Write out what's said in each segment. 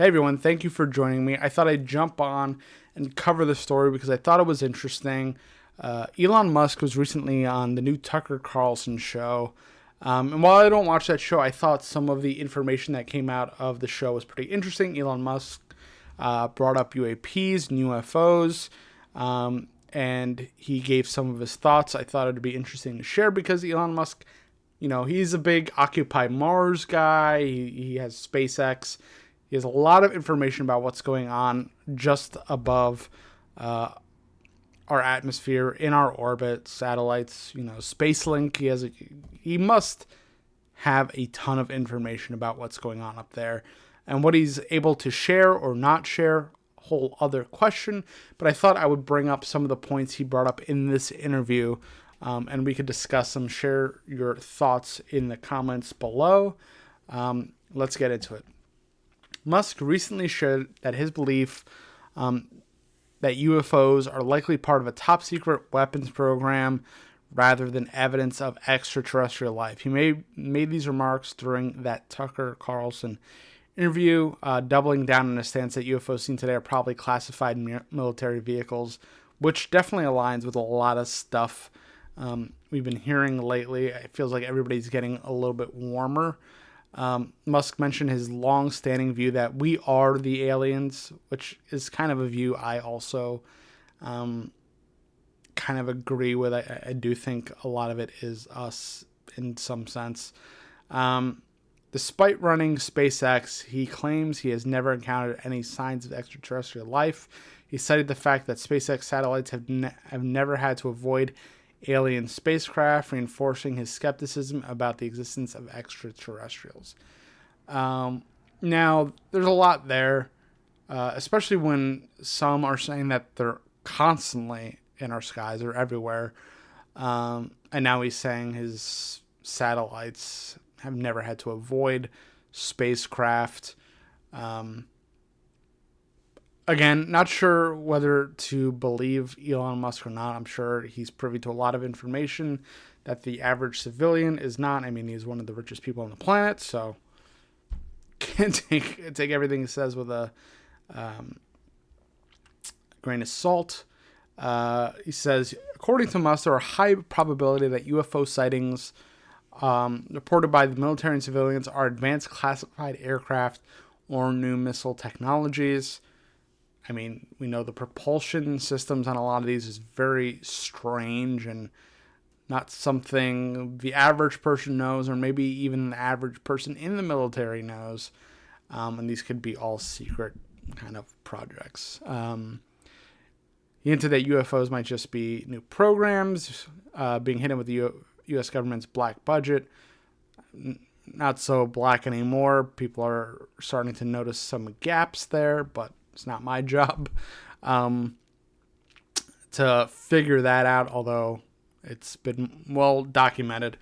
Hey everyone, thank you for joining me. I thought I'd jump on and cover the story because I thought it was interesting. Elon Musk was recently on the new Tucker Carlson show. And while I don't watch that show, I thought some of the information that came out of the show was pretty interesting. Elon Musk brought up UAPs and UFOs, and he gave some of his thoughts. I thought it would be interesting to share because Elon Musk, he's a big Occupy Mars guy. He has SpaceX. He has a lot of information about what's going on just above our atmosphere, in our orbit, satellites, Spacelink. He must have a ton of information about what's going on up there. And what he's able to share or not share, whole other question. But I thought I would bring up some of the points he brought up in this interview, and we could discuss them. Share your thoughts in the comments below. Let's get into it. Musk recently shared that his belief that UFOs are likely part of a top-secret weapons program rather than evidence of extraterrestrial life. He made these remarks during that Tucker Carlson interview, doubling down on a stance that UFOs seen today are probably classified military vehicles, which definitely aligns with a lot of stuff we've been hearing lately. It feels like everybody's getting a little bit warmer. Musk mentioned his long-standing view that we are the aliens, which is kind of a view I also kind of agree with. I do think a lot of it is us in some sense. Despite running SpaceX, he claims he has never encountered any signs of extraterrestrial life. He cited the fact that SpaceX satellites have never had to avoid alien spacecraft, reinforcing his skepticism about the existence of extraterrestrials. Now, there's a lot there, especially when some are saying that they're constantly in our skies, they're everywhere. And now he's saying his satellites have never had to avoid spacecraft. Again, not sure whether to believe Elon Musk or not. I'm sure he's privy to a lot of information that the average civilian is not. I mean, he's one of the richest people on the planet, so can't take everything he says with a grain of salt. He says, according to Musk, there are high probability that UFO sightings reported by the military and civilians are advanced classified aircraft or new missile technologies. I mean, we know the propulsion systems on a lot of these is very strange and not something the average person knows, or maybe even the average person in the military knows. And these could be all secret kind of projects. He hinted that UFOs might just be new programs being hidden with the U.S. government's black budget. Not so black anymore. People are starting to notice some gaps there, but it's not my job to figure that out, although it's been well documented.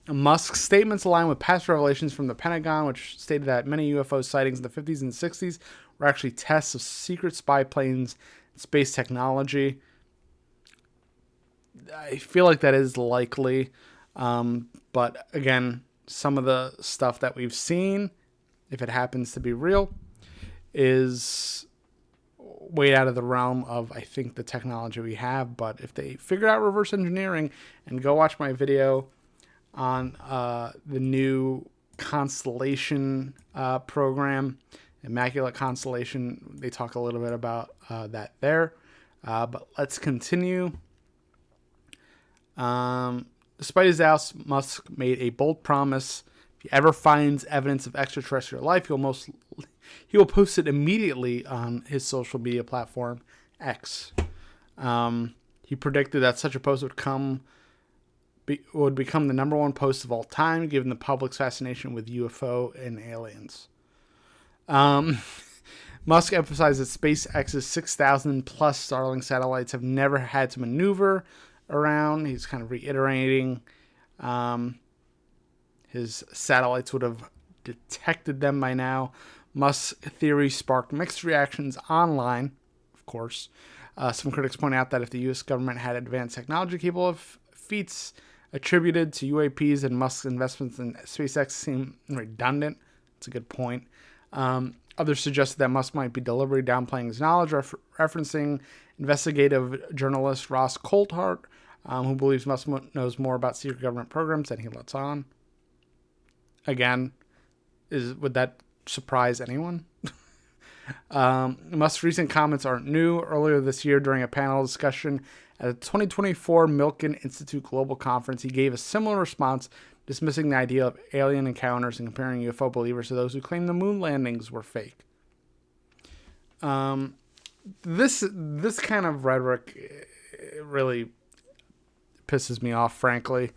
Musk's statements align with past revelations from the Pentagon, which stated that many UFO sightings in the 50s and 60s were actually tests of secret spy planes and space technology. I feel like that is likely, but again, some of the stuff that we've seen, if it happens to be real, is way out of the realm of, I think, the technology we have. But if they figure out reverse engineering, and go watch my video on the new Constellation program, Immaculate Constellation, they talk a little bit about that there. But let's continue. Despite his doubts, Musk made a bold promise. If he ever finds evidence of extraterrestrial life, he will post it immediately on his social media platform, X. He predicted that such a post would become the number one post of all time, given the public's fascination with UFO and aliens. Musk emphasized that SpaceX's 6,000 plus Starlink satellites have never had to maneuver around. He's kind of reiterating his satellites would have detected them by now. Musk's theory sparked mixed reactions online, of course. Some critics point out that if the U.S. government had advanced technology capable of feats attributed to UAPs, and Musk's investments in SpaceX seem redundant. That's a good point. Others suggested that Musk might be deliberately downplaying his knowledge, referencing investigative journalist Ross Coulthart, who believes Musk knows more about secret government programs than he lets on. Again, would that surprise anyone? Musk's recent comments aren't new. Earlier this year, during a panel discussion at the 2024 Milken Institute Global Conference, he gave a similar response, dismissing the idea of alien encounters and comparing UFO believers to those who claim the moon landings were fake. This kind of rhetoric really pisses me off, frankly,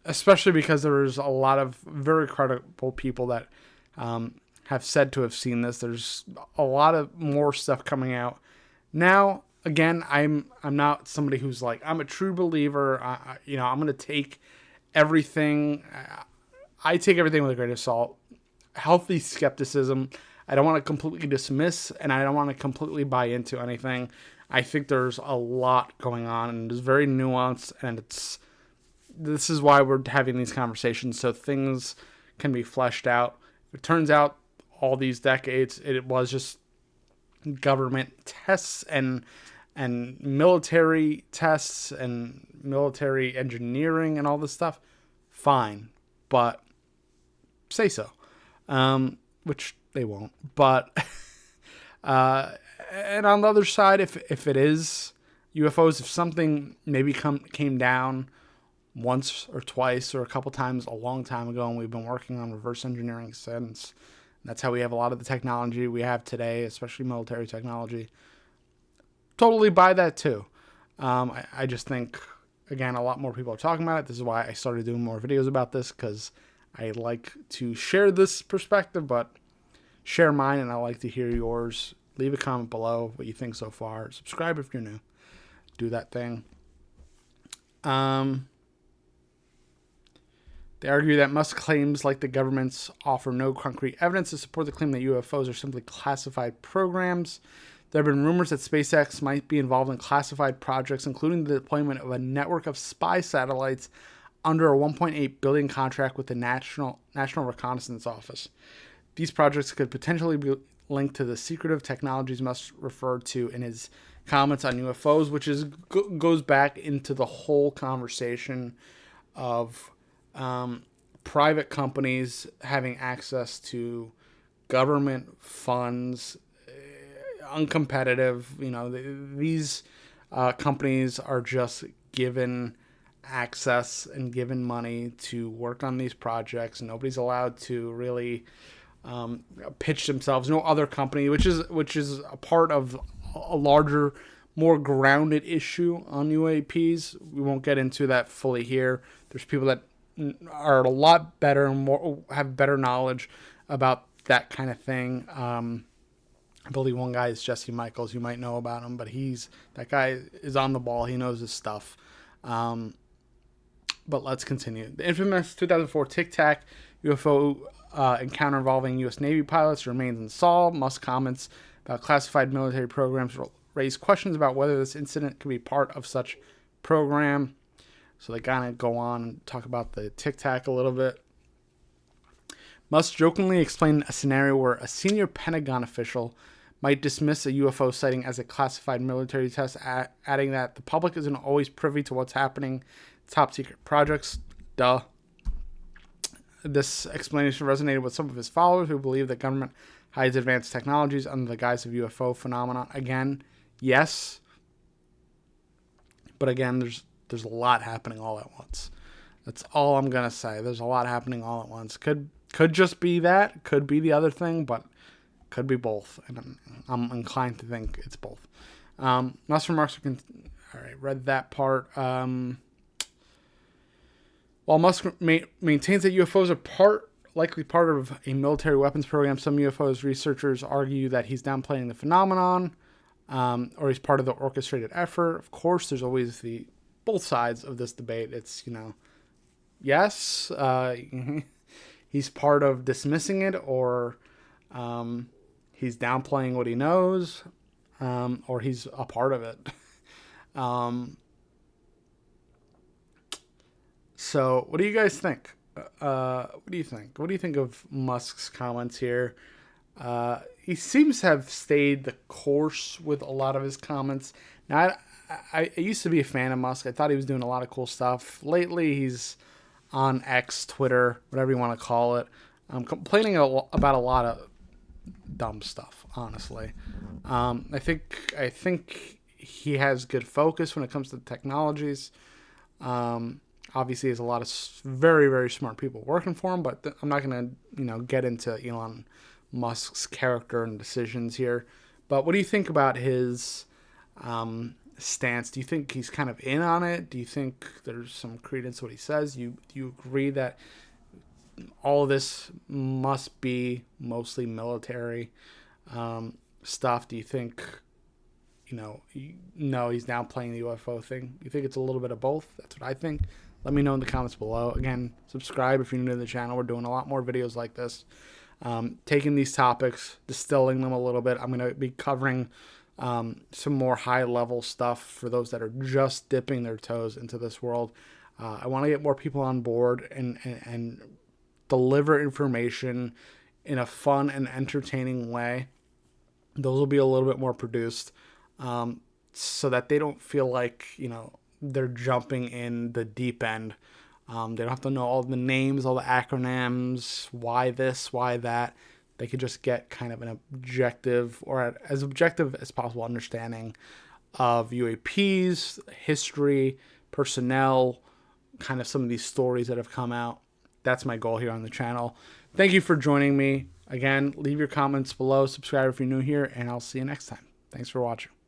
especially because there's a lot of very credible people that have said to have seen this. There's a lot of more stuff coming out now. Again, I'm not somebody who's like, I'm a true believer. I'm going to take everything. I take everything with a grain of salt. Healthy skepticism. I don't want to completely dismiss, and I don't want to completely buy into anything. I think there's a lot going on, and it's very nuanced, and this is why we're having these conversations, so things can be fleshed out. It turns out all these decades, it was just government tests and military tests and military engineering and all this stuff. Fine, but say so, which they won't. But and on the other side, if it is UFOs, if something maybe came down once or twice or a couple times a long time ago, and we've been working on reverse engineering since. That's how we have a lot of the technology we have today, especially military technology. Totally buy that too. I just think, again, a lot more people are talking about it. This is why I started doing more videos about this, because I like to share this perspective, but share mine, and I like to hear yours. Leave a comment below what you think so far. Subscribe if you're new. Do that thing. They argue that Musk claims, like the government's, offer no concrete evidence to support the claim that UFOs are simply classified programs. There have been rumors that SpaceX might be involved in classified projects, including the deployment of a network of spy satellites under a $1.8 billion contract with the National Reconnaissance Office. These projects could potentially be linked to the secretive technologies Musk referred to in his comments on UFOs, which goes back into the whole conversation of private companies having access to government funds, uncompetitive. These companies are just given access and given money to work on these projects. Nobody's allowed to really pitch themselves. No other company, which is a part of a larger, more grounded issue on UAPs. We won't get into that fully here. There's people that are a lot better and have better knowledge about that kind of thing. I believe one guy is Jesse Michaels. You might know about him, but that guy is on the ball. He knows his stuff. But let's continue. The infamous 2004 Tic Tac UFO encounter involving U.S. Navy pilots remains unsolved. Musk comments about classified military programs raise questions about whether this incident could be part of such program. So they kind of go on and talk about the Tic Tac a little bit. Musk jokingly explained a scenario where a senior Pentagon official might dismiss a UFO sighting as a classified military test, adding that the public isn't always privy to what's happening in top secret projects. Duh. This explanation resonated with some of his followers who believe that government hides advanced technologies under the guise of UFO phenomenon. Again, yes. But again, there's a lot happening all at once. That's all I'm going to say. There's a lot happening all at once. Could just be that. Could be the other thing, but could be both. And I'm inclined to think it's both. Musk remarks are... All right, read that part. While Musk maintains that UFOs are likely part of a military weapons program, some UFOs researchers argue that he's downplaying the phenomenon, or he's part of the orchestrated effort. Of course, there's always both sides of this debate. It's, yes, he's part of dismissing it, or he's downplaying what he knows, or he's a part of it. So what do you guys think? What do you think? What do you think of Musk's comments here? He seems to have stayed the course with a lot of his comments. Now, I used to be a fan of Musk. I thought he was doing a lot of cool stuff. Lately, he's on X, Twitter, whatever you want to call it, complaining about a lot of dumb stuff, honestly. I think he has good focus when it comes to technologies. Obviously, there's a lot of very, very smart people working for him, but I'm not going to, get into Elon Musk's character and decisions here. But what do you think about his stance? Do you think he's kind of in on it? Do you think there's some credence to what he says? Do you agree that all of this must be mostly military stuff? Do you think, no, he's now playing the UFO thing? You think it's a little bit of both? That's what I think. Let me know in the comments below. Again, subscribe if you're new to the channel. We're doing a lot more videos like this. Taking these topics, distilling them a little bit. I'm going to be covering some more high-level stuff for those that are just dipping their toes into this world. I want to get more people on board and deliver information in a fun and entertaining way. Those will be a little bit more produced, so that they don't feel like, they're jumping in the deep end. They don't have to know all the names, all the acronyms, why this, why that. They could just get kind of an objective, or as objective as possible, understanding of UAPs, history, personnel, kind of some of these stories that have come out. That's my goal here on the channel. Thank you for joining me. Again, leave your comments below, subscribe if you're new here, and I'll see you next time. Thanks for watching.